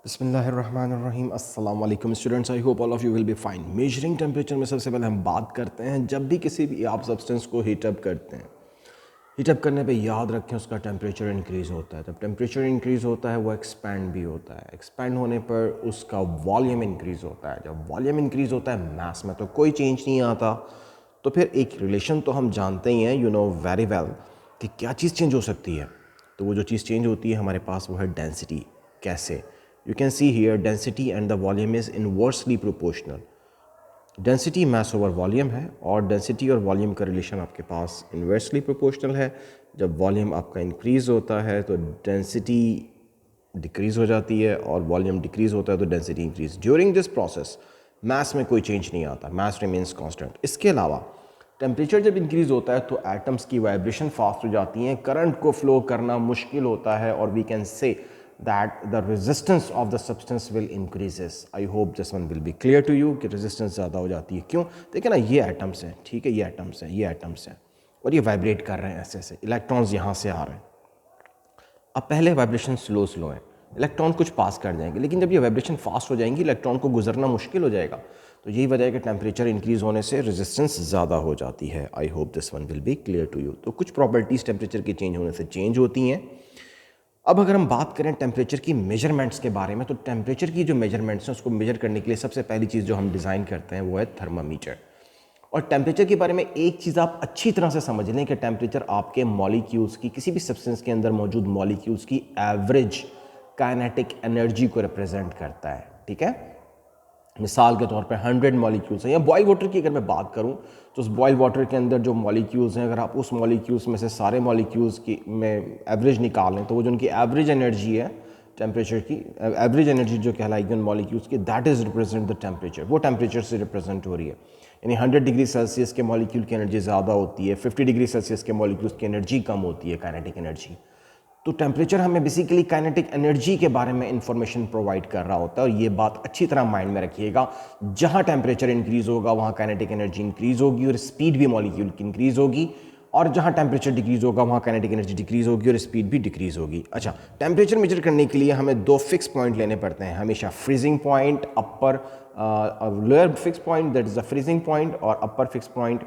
बिस्मिल्लाहिर्रहमानिर्रहीम अस्सलाम वालेकुम students, I hope all of you will be fine. Measuring temperature में सबसे पहले हम बात करते हैं जब भी किसी भी आप सब्सटेंस को हीटअप करते हैं, हीटअप करने पे याद रखें उसका टेम्परेचर इंक्रीज़ होता है। जब टेम्परेचर इंक्रीज़ होता है वो एक्सपैंड भी होता है, एक्सपैंड होने पर उसका वॉल्यूम इंक्रीज़ होता है। जब वॉल्यूम इंक्रीज़ होता है मास में तो कोई चेंज नहीं आता। तो फिर एक रिलेशन तो हम जानते ही हैं, यू नो वेरी वेल, कि क्या चीज़ चेंज हो सकती है। तो वो जो चीज़ चेंज होती है हमारे पास वो है डेंसिटी। कैसे? You can see here density and the volume is inversely proportional. Density mass over volume है और डेंसिटी और वॉल्यूम का रिलेशन आपके पास इन्वर्सली प्रोपोर्शनल है। जब वॉल्यूम आपका इंक्रीज़ होता है तो डेंसिटी डिक्रीज़ हो जाती है और वॉल्यूम डिक्रीज़ होता है तो density increase. During this process mass में कोई चेंज नहीं आता, मास रिमेंस कांस्टेंट। इसके अलावा टेम्परेचर जब इंक्रीज़ होता है तो एटम्स की वाइब्रेशन फास्ट हो जाती हैं, करंट को फ्लो करना मुश्किल होता है और we can say that the resistance of the substance will increases. I hope this one will be clear to you कि resistance ज़्यादा हो जाती है। क्यों? देखिए ना, ये एटम्स हैं, ठीक है, ये एटम्स हैं, ये एटम्स हैं और ये वाइब्रेट कर रहे हैं ऐसे ऐसे, इलेक्ट्रॉन्स यहाँ से आ रहे हैं। अब पहले वाइब्रेशन स्लो स्लो है, इलेक्ट्रॉन कुछ पास कर जाएंगे, लेकिन जब ये वाइब्रेशन फास्ट हो जाएंगी इलेक्ट्रॉन को गुजरना मुश्किल हो जाएगा। तो यही वजह है कि टेम्परेचर इंक्रीज़ होने से रेजिस्टेंस ज़्यादा हो जाती है। I hope this one will be clear to you. तो कुछ प्रॉपर्टीज़ टेम्परेचर के चेंज होने से चेंज होती हैं। अब अगर हम बात करें टेम्परेचर की मेजरमेंट्स के बारे में, तो टेम्परेचर की जो मेजरमेंट्स हैं उसको मेजर करने के लिए सबसे पहली चीज़ जो हम डिज़ाइन करते हैं वो है थर्मामीटर। और टेम्परेचर के बारे में एक चीज़ आप अच्छी तरह से समझ लें कि टेम्परेचर आपके मॉलिक्यूल्स की, किसी भी सब्सटेंस के अंदर मौजूद मॉलिक्यूल्स की एवरेज काइनेटिक एनर्जी को रिप्रेजेंट करता है। ठीक है, मिसाल के तौर पे 100 मॉलिक्यूल्स हैं, या बॉयल वाटर की अगर मैं बात करूं तो उस बॉयल वाटर के अंदर जो मॉलिक्यूल्स हैं, अगर आप उस मॉलिक्यूल्स में से सारे मॉलिक्यूल्स की में एवरेज निकालें तो वो जो उनकी एवरेज एनर्जी है टेम्परेचर की, एवरेज एनर्जी जो कहलाएगी उन मॉलिक्यूल्स की, that is represent the temperature. वो टेम्परेचर से रिप्रेजेंट हो रही है। यानी 100 डिग्री सेल्सियस के मॉलिक्यूल की एनर्जी ज़्यादा होती है, 50 डिग्री सेल्सियस के मॉलिक्यूल्स की एनर्जी कम होती है, काइनेटिक एनर्जी। तो टेम्परेचर हमें बेसिकली काइनेटिक एनर्जी के बारे में इंफॉर्मेशन प्रोवाइड कर रहा होता है। और ये बात अच्छी तरह माइंड में रखिएगा, जहाँ टेम्परेचर इंक्रीज़ होगा वहाँ काइनेटिक एनर्जी इंक्रीज़ होगी और स्पीड भी मॉलिक्यूल की इंक्रीज़ होगी, और जहाँ टेम्परेचर डिक्रीज़ होगा वहाँ काइनेटिक एनर्जी डिक्रीज़ होगी और स्पीड भी डिक्रीज़ होगी। अच्छा, टेम्परेचर मेजर करने के लिए हमें दो फिक्स पॉइंट लेने पड़ते हैं हमेशा, freezing point, upper lower fix point that is a freezing point, और upper fix point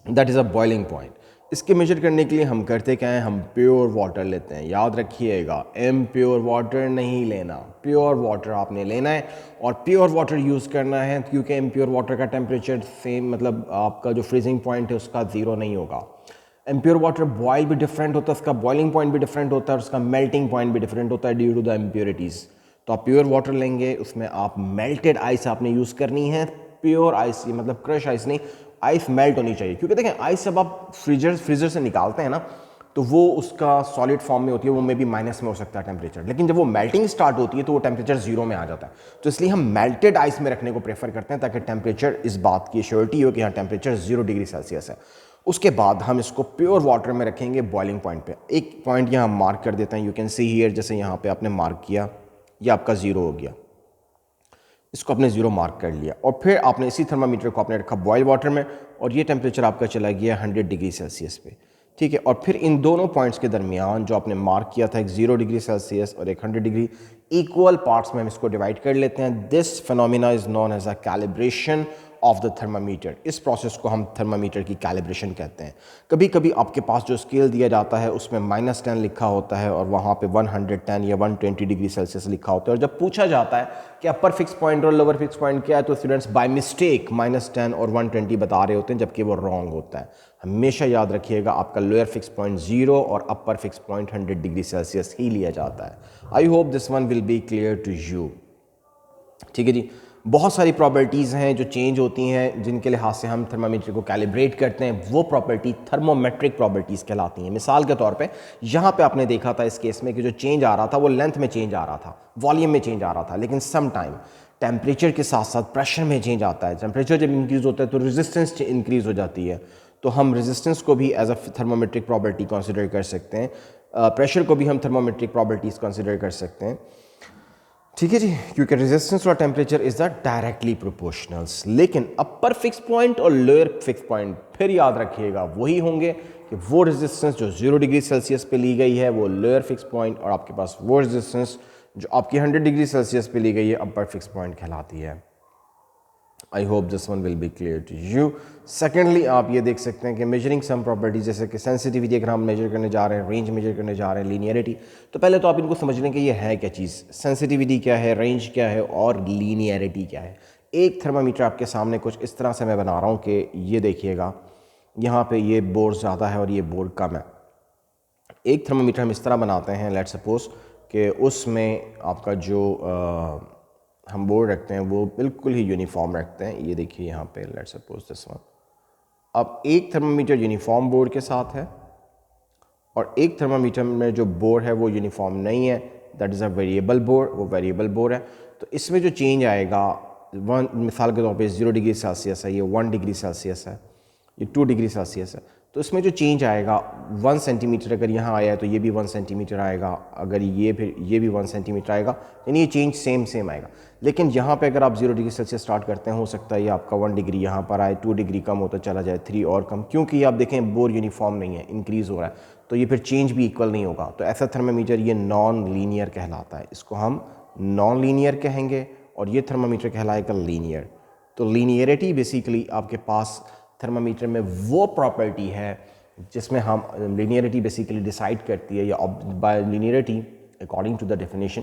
that is a boiling point. इसके मेजर करने के लिए हम करते क्या हैं, हम प्योर वाटर लेते हैं। याद रखिएगा, इम्प्योर वाटर नहीं लेना, प्योर वाटर आपने लेना है और प्योर वाटर यूज़ करना है, क्योंकि इम्प्योर वाटर का टेम्परेचर सेम, मतलब आपका जो फ्रीजिंग पॉइंट है उसका ज़ीरो नहीं होगा। इम्प्योर वाटर बॉयल भी डिफरेंट होता है, उसका बॉइलिंग पॉइंट भी डिफरेंट होता है और उसका मेल्टिंग पॉइंट भी डिफरेंट होता है ड्यू टू द इम्प्योरिटीज़। तो आप प्योर वाटर लेंगे, उसमें आप मेल्टेड आइस आपने यूज़ करनी है। प्योर आइस, मतलब क्रश आइस नहीं, आइस मेल्ट होनी चाहिए, क्योंकि देखें आइस जब आप फ्रीजर से निकालते हैं ना तो वो उसका सॉलिड फॉर्म में होती है, वो मे भी माइनस में हो सकता है टेम्परेचर, लेकिन जब वो मेल्टिंग स्टार्ट होती है तो वो टेम्परेचर जीरो में आ जाता है। तो इसलिए हम मेल्टेड आइस में रखने को प्रेफर करते हैं ताकि टेम्परेचर, इस बात की श्योरिटी हो कि हाँ टेम्परेचर 0 डिग्री सेल्सियस है। उसके बाद हम इसको प्योर वाटर में रखेंगे बॉइलिंग पॉइंट पे। एक पॉइंट यहाँ मार्क कर देते हैं, यू कैन सी हियर, जैसे यहाँ पे आपने मार्क किया, ये आपका ज़ीरो हो गया, इसको आपने ज़ीरो मार्क कर लिया, और फिर आपने इसी थर्मामीटर को आपने रखा बॉयल वाटर में और ये टेम्परेचर आपका चला गया 100 डिग्री सेल्सियस पे। ठीक है, और फिर इन दोनों पॉइंट्स के दरमियान जो आपने मार्क किया था, एक 0 डिग्री सेल्सियस और एक 100 डिग्री, इक्वल पार्ट्स में हम इसको डिवाइड कर लेते हैं। This phenomena is known as a calibration of the thermometer. इस प्रोसेस को हम थर्मामीटर की कैलिब्रेशन कहते हैं। कभी कभी आपके पास जो स्केल दिया जाता है उसमें -10 लिखा होता है और वहाँ पे 110 या 120 डिग्री सेल्सियस लिखा होता है, और जब पूछा जाता है कि अपर फिक्स पॉइंट और लोअर फिक्स पॉइंट क्या है तो स्टूडेंट्स बाय मिस्टेक -10 और 120 बता रहे होते हैं, जबकि वो रॉन्ग होता है। हमेशा याद रखिएगा, आपका लोअर फिक्स पॉइंट 0 और upper fix point 100 degree Celsius ही लिया जाता है। I hope this one will be clear to you. ठीक है जी, बहुत सारी प्रॉपर्टीज़ हैं जो चेंज होती हैं जिनके लिहाज से हम थर्मामीटर को कैलिब्रेट करते हैं, वो प्रॉपर्टी थर्मोमेट्रिक प्रॉपर्टीज़ कहलाती हैं। मिसाल के तौर पे यहाँ पे आपने देखा था इस केस में कि जो चेंज आ रहा था वो लेंथ में चेंज आ रहा था, वॉल्यूम में चेंज आ रहा था, लेकिन सम टाइम टेम्परेचर के साथ साथ प्रेशर में चेंज आता है। टेम्परेचर जब इंक्रीज़ होता है तो रेजिस्टेंस इंक्रीज़ हो जाती है, तो हम रेजिस्टेंस को भी as a thermometric property consider कर सकते हैं, प्रेशर को भी हम थर्मोमेट्रिक प्रॉपर्टीज़ कंसिडर कर सकते हैं। ठीक है जी, क्योंकि रेजिस्टेंस और टेम्परेचर इज द डायरेक्टली प्रोपोर्शनल्स। लेकिन अपर फिक्स पॉइंट और लोअर फिक्स पॉइंट फिर याद रखिएगा वही होंगे कि वो रेजिस्टेंस जो 0 डिग्री सेल्सियस पे ली गई है वो लोअर फिक्स पॉइंट, और आपके पास वो रेजिस्टेंस जो आपकी 100 डिग्री सेल्सियस पे ली गई है अपर फिक्स पॉइंट कहलाती है। I hope this one will be clear to you. Secondly आप ये देख सकते हैं कि मेजरिंग सम प्रॉपर्टी, जैसे कि सेंसिटिविटी अगर हम मेजर करने जा रहे हैं, रेंज मेजर करने जा रहे हैं, लीनियरिटी, तो पहले तो आप इनको समझ लें कि ये है क्या चीज़, सेंसिटिविटी क्या है, रेंज क्या है और लीनियरिटी क्या है। एक थर्मामीटर आपके सामने कुछ इस तरह से मैं बना रहा हूँ कि ये देखिएगा, यहाँ पे ये बोर ज़्यादा है और ये बोर कम है। एक थर्मामीटर हम इस तरह बनाते हैं, लेट्स सपोज कि उसमें आपका जो हम बोर्ड रखते हैं वो बिल्कुल ही यूनिफॉर्म रखते हैं। ये देखिए यहाँ पे लेट्स सपोज दिस वन। अब एक थर्मामीटर यूनिफॉर्म बोर्ड के साथ है और एक थर्मामीटर में जो बोर्ड है वो यूनिफॉर्म नहीं है, that is a variable board, वो वेरिएबल बोर्ड है। तो इसमें जो चेंज आएगा, वन मिसाल के तौर पे 0 डिग्री सेल्सियस है, ये 1 डिग्री सेल्सियस है, ये 2 डिग्री सेल्सियस है, तो इसमें जो चेंज आएगा 1 सेंटीमीटर अगर यहाँ आया है तो ये भी 1 सेंटीमीटर आएगा, अगर ये फिर ये भी 1 सेंटीमीटर आएगा, यानी ये चेंज सेम आएगा। लेकिन यहाँ पे अगर आप 0 डिग्री सेल्सियस स्टार्ट करते हैं, हो सकता है ये आपका 1 डिग्री यहाँ पर आए, 2 डिग्री कम होता चला जाए, 3 और कम, क्योंकि आप देखें बोर यूनिफॉर्म नहीं है, इंक्रीज़ हो रहा है, तो ये फिर चेंज भी इक्वल नहीं होगा। तो ऐसा थर्मामीटर ये नॉन लीनियर कहलाता है, इसको हम नॉन लीनियर कहेंगे और ये थर्मामीटर कहलाएगा लीनियर। तो लीनियरिटी बेसिकली आपके पास थर्मामीटर में वो प्रॉपर्टी है जिसमें हम लीनियरिटी बेसिकली डिसाइड करती है, या by linearity according to the definition,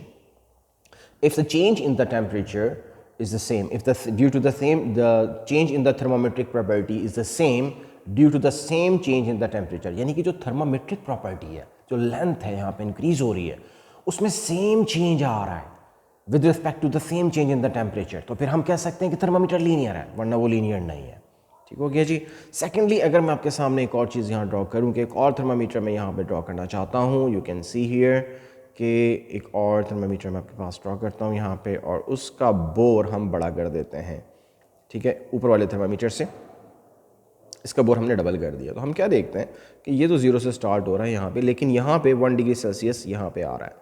if the change in the temperature is the same, if the change in the thermometric property is the same due to the same change in the temperature, यानी कि जो thermometric property है, जो length है यहाँ पे increase हो रही है, उसमें सेम चेंज आ रहा है with respect to the same change in the temperature, तो फिर हम कह सकते हैं कि थर्मामीटर लीनियर है, वरना वो लीनियर नहीं है। ठीक हो गया जी। सेकेंडली अगर मैं आपके सामने एक और चीज़ यहाँ ड्रॉ करूँ कि एक और थर्मामीटर मैं यहाँ पे ड्रॉ करना चाहता हूँ, यू कैन सी हियर कि एक और थर्मामीटर मैं आपके पास ड्रॉ करता हूँ यहाँ पे, और उसका बोर हम बड़ा कर देते हैं। ठीक है, ऊपर वाले थर्मामीटर से इसका बोर हमने डबल कर दिया, तो हम क्या देखते हैं कि ये तो 0 से स्टार्ट हो रहा है यहाँ पे, लेकिन यहाँ पे 1 डिग्री सेल्सियस यहाँ पे आ रहा है।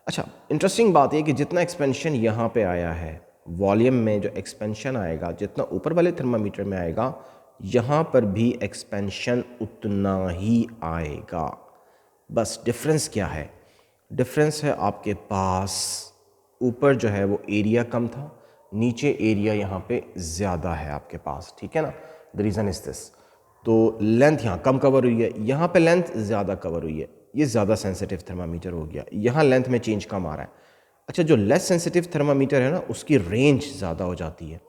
अच्छा, इंटरेस्टिंग बात ये कि जितना एक्सपेंशन यहाँ पे आया है, वॉल्यूम में जो एक्सपेंशन आएगा, जितना ऊपर वाले थर्मामीटर में आएगा, यहाँ पर भी एक्सपेंशन उतना ही आएगा। बस डिफरेंस क्या है? डिफरेंस है आपके पास ऊपर जो है वो एरिया कम था, नीचे एरिया यहाँ पे ज़्यादा है आपके पास। ठीक है ना, द रीज़न इज़ दिस। तो लेंथ यहाँ कम कवर हुई है, यहाँ पे लेंथ ज़्यादा कवर हुई है, ये ज़्यादा सेंसिटिव थर्मामीटर हो गया, यहाँ लेंथ में चेंज कम आ रहा है। अच्छा, जो लेस सेंसिटिव थर्मामीटर है ना, उसकी रेंज ज़्यादा हो जाती है।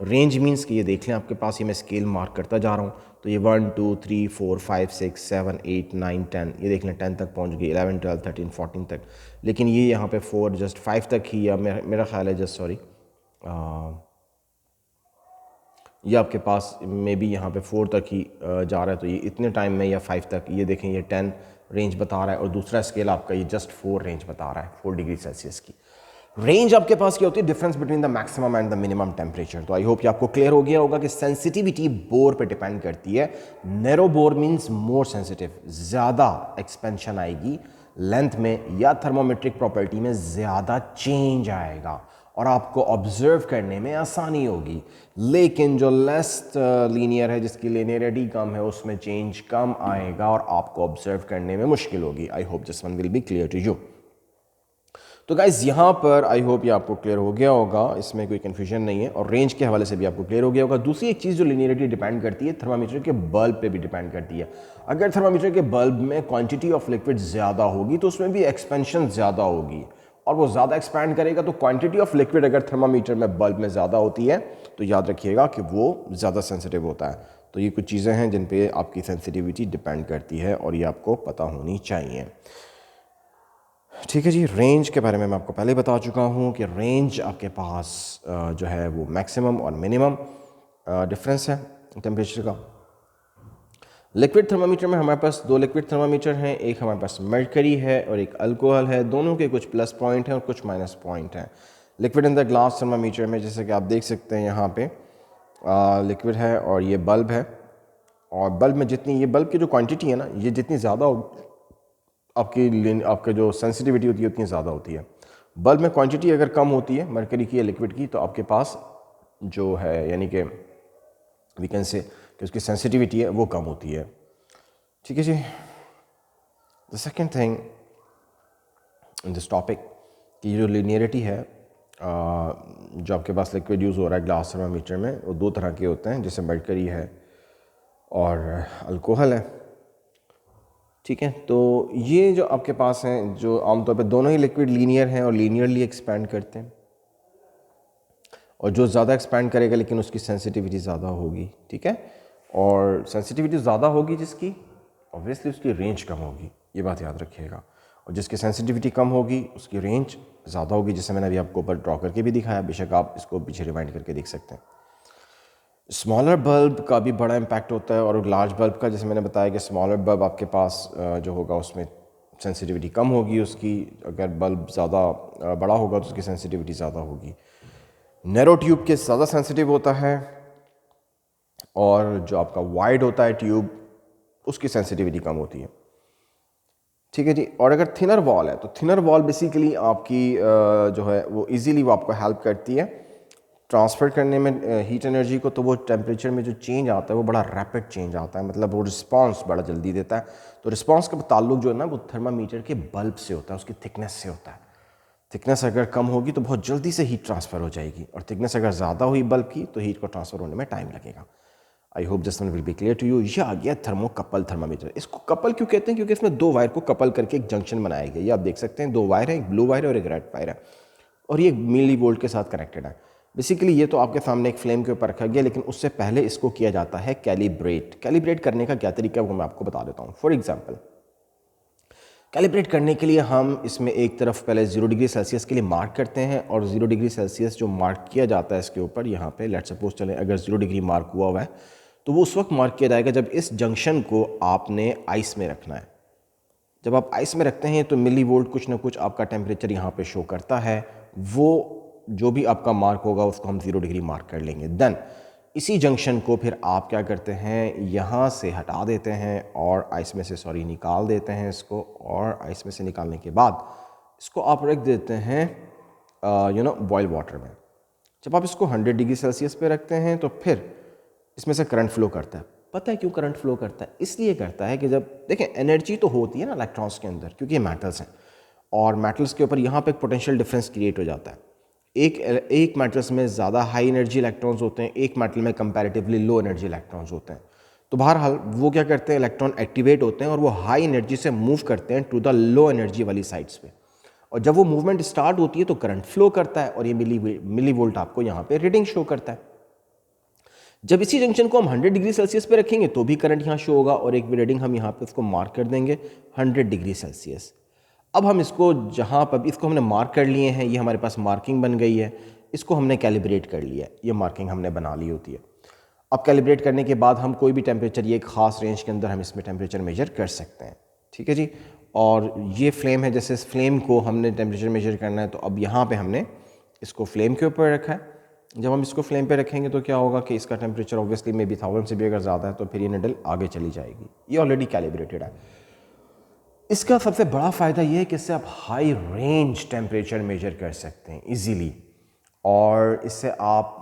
रेंज मीन्स कि ये देख लें आपके पास, ये मैं स्केल मार्क करता जा रहा हूँ, तो ये 1 2 3 4 5 6 7 8 9 10, ये देख लें 10 तक पहुँच गई, 11 12 13 14 तक, लेकिन ये यहाँ पे 4 जस्ट 5 तक ही, या मेरा ख्याल है जस्ट सॉरी ये आपके पास मे बी यहाँ पे 4 तक ही जा रहा है, तो ये इतने टाइम में, या 5 तक, ये देखें ये 10 रेंज बता रहा है, और दूसरा स्केल आपका ये जस्ट 4 रेंज बता रहा है, 4 डिग्री सेल्सियस की रेंज आपके पास क्या होती है? Difference between the maximum and the minimum temperature. तो आई होप ये आपको क्लियर हो गया होगा कि सेंसिटिविटी बोर पे डिपेंड करती है। Narrow bore means more sensitive, ज़्यादा एक्सपेंशन आएगी लेंथ में, या थर्मोमेट्रिक प्रॉपर्टी में ज़्यादा चेंज आएगा और आपको ऑब्जर्व करने में आसानी होगी। लेकिन जो लेस लीनियर है, जिसकी लीनियरिटी कम है, उसमें चेंज कम आएगा और आपको ऑब्जर्व करने में मुश्किल होगी। I hope this one will be clear to you. तो गाइज़ यहाँ पर आई होप ये आपको क्लियर हो गया होगा, इसमें कोई कन्फ्यूजन नहीं है, और रेंज के हवाले से भी आपको क्लियर हो गया होगा। दूसरी एक चीज़ जो लीनियरिटी डिपेंड करती है, थर्मामीटर के बल्ब पे भी डिपेंड करती है। अगर थर्मामीटर के बल्ब में क्वांटिटी ऑफ लिक्विड ज़्यादा होगी तो उसमें भी एक्सपेंशन ज़्यादा होगी, और वो ज़्यादा एक्सपैंड करेगा। तो क्वांटिटी ऑफ लिक्विड अगर थर्मामीटर में बल्ब में ज़्यादा होती है तो याद रखिएगा कि वो ज़्यादा सेंसिटिव होता है। तो ये कुछ चीज़ें हैं जिन पे आपकी सेंसिटिविटी डिपेंड करती है, और ये आपको पता होनी चाहिए। ठीक है जी, रेंज के बारे में मैं आपको पहले बता चुका हूँ कि रेंज आपके पास जो है वो मैक्सिमम और मिनिमम डिफरेंस है टेम्परेचर का। लिक्विड थर्मामीटर में हमारे पास 2 लिक्विड थर्मामीटर हैं, एक हमारे पास मर्करी है और एक अल्कोहल है। दोनों के कुछ प्लस पॉइंट हैं और कुछ माइनस पॉइंट हैं। Liquid in the glass thermometer में जैसे कि आप देख सकते हैं यहाँ पे लिक्विड है और ये बल्ब है, और बल्ब में जितनी ये बल्ब की जो क्वांटिटी है ना, ये जितनी ज़्यादा आपका जो सेंसिटिविटी होती है उतनी ज़्यादा होती है। बल्ब में क्वांटिटी अगर कम होती है मरकरी की या लिक्विड की, तो आपके पास जो है यानी कि वी कैन से कि उसकी सेंसिटिविटी है वो कम होती है। ठीक है जी। The second thing in this topic कि जो लीनियरिटी है जो आपके पास लिक्विड यूज़ हो रहा है ग्लास थर्मामीटर में, वो दो तरह के होते हैं, जैसे मरकरी है और अल्कोहल है। ठीक है, तो ये जो आपके पास हैं, जो आमतौर पे दोनों ही लिक्विड लीनियर हैं और लीनियरली एक्सपैंड करते हैं, और जो ज़्यादा एक्सपैंड करेगा लेकिन उसकी सेंसिटिविटी ज़्यादा होगी। ठीक है, और सेंसिटिविटी ज़्यादा होगी जिसकी, ऑब्वियसली उसकी रेंज कम होगी, ये बात याद रखिएगा। और जिसकी सेंसिटिविटी कम होगी उसकी रेंज ज़्यादा होगी, जैसे मैंने अभी आपको ऊपर ड्रॉ करके भी दिखाया, बेशक आप इसको पीछे रिवाइंड करके देख सकते हैं। स्मॉलर बल्ब का भी बड़ा इम्पैक्ट होता है, और लार्ज बल्ब का, जैसे मैंने बताया कि स्मॉलर बल्ब आपके पास जो होगा उसमें सेंसिटिविटी कम होगी उसकी, अगर बल्ब ज़्यादा बड़ा होगा तो उसकी सेंसिटिविटी ज़्यादा होगी। नैरो ट्यूब के ज़्यादा सेंसिटिव होता है, और जो आपका वाइड होता है ट्यूब उसकी सेंसिटिविटी कम होती है। ठीक है जी। और अगर थिनर वॉल है तो थिनर वॉल बेसिकली आपकी जो है वो इजीली वो आपको हेल्प करती है ट्रांसफ़र करने में हीट एनर्जी को। तो वो टेम्परेचर में जो चेंज आता है वो बड़ा रैपिड चेंज आता है, मतलब वो रिस्पांस बड़ा जल्दी देता है। तो रिस्पांस का ताल्लुक जो है ना वो थर्मामीटर के बल्ब से होता है, उसकी थिकनेस से होता है। थिकनेस अगर कम होगी तो बहुत जल्दी से हीट ट्रांसफ़र हो जाएगी, और थिकनेस अगर ज़्यादा हुई बल्ब की तो हीट को ट्रांसफ़र होने में टाइम लगेगा। I hope this one will be clear to you. ये आ गया थर्मोकपल थर्मामीटर। इसको कपल क्यों कहते हैं? क्योंकि इसमें दो वायर को कपल करके एक जंक्शन बनाया गया। ये आप देख सकते हैं, दो वायर है, एक ब्लू वायर है और एक रेड वायर है, और ये मिली वोल्ट के साथ कनेक्टेड है। बेसिकली ये तो आपके सामने एक फ्लेम के ऊपर रखा गया, लेकिन उससे पहले इसको किया जाता है कैलिब्रेट। कैलिब्रेट करने का क्या तरीका है वो मैं आपको बता देता हूँ। फॉर एग्जाम्पल, कैलिब्रेट करने के लिए हम इसमें एक तरफ पहले 0 डिग्री सेल्सियस के लिए मार्क करते हैं, और 0 डिग्री सेल्सियस जो मार्क किया जाता है इसके ऊपर, यहाँ पे लेट्स सपोज चलें अगर 0 डिग्री मार्क हुआ है तो वो उस वक्त मार्क किया जाएगा जब इस जंक्शन को आपने आइस में रखना है। जब आप आइस में रखते हैं तो मिली वोल्ट कुछ ना कुछ आपका टेम्परेचर यहाँ पे शो करता है। वो जो भी आपका मार्क होगा उसको हम 0 डिग्री मार्क कर लेंगे। देन इसी जंक्शन को फिर आप क्या करते हैं, यहाँ से हटा देते हैं और आइस में से निकाल देते हैं इसको, और आइस में से निकालने के बाद इसको आप रख देते हैं बॉयल वाटर में। जब आप इसको 100 डिग्री सेल्सियस पे रखते हैं तो फिर इसमें से करंट फ्लो करता है। पता है क्यों करंट फ्लो करता है? इसलिए करता है कि जब देखें एनर्जी तो होती है ना इलेक्ट्रॉन्स के अंदर, क्योंकि ये मेटल्स हैं, और मेटल्स के ऊपर यहाँ पे एक पोटेंशियल डिफरेंस क्रिएट हो जाता है। एक मेटल्स में ज़्यादा हाई एनर्जी इलेक्ट्रॉन्स होते हैं, एक मेटल में कंपैरेटिवली लो एनर्जी इलेक्ट्रॉन्स होते हैं। तो बहरहाल वो क्या करते हैं, इलेक्ट्रॉन एक्टिवेट होते हैं और वो हाई एनर्जी से मूव करते हैं टू द लो एनर्जी वाली साइड्स पे, और जब वो मूवमेंट स्टार्ट होती है तो करंट फ्लो करता है, और ये मिली वोल्ट आपको यहाँ पे रीडिंग शो करता है। जब इसी जंक्शन को हम 100 डिग्री सेल्सियस पे रखेंगे तो भी करंट यहाँ शो होगा, और एक रीडिंग हम यहाँ पे उसको मार्क कर देंगे 100 डिग्री सेल्सियस। अब हम इसको जहाँ पर इसको हमने मार्क कर लिए हैं, ये हमारे पास मार्किंग बन गई है, इसको हमने कैलिब्रेट कर लिया है, ये मार्किंग हमने बना ली होती है। अब कैलिब्रेट करने के बाद हम कोई भी टेम्परेचर, ये एक ख़ास रेंज के अंदर हम इसमें टेम्परेचर मेजर कर सकते हैं। ठीक है जी। और ये फ्लेम है, जैसे इस फ्लेम को हमने टेम्परेचर मेजर करना है, तो अब यहाँ पर हमने इसको फ्लेम के ऊपर रखा है। जब हम इसको फ्लेम पे रखेंगे तो क्या होगा कि इसका टेम्परेचर ऑब्वियसली मे बी 1000 से भी अगर ज़्यादा है तो फिर ये निडल आगे चली जाएगी। ये ऑलरेडी कैलिब्रेटेड है। इसका सबसे बड़ा फ़ायदा ये है कि इससे आप हाई रेंज टेम्परेचर मेजर कर सकते हैं इजीली, और इससे आप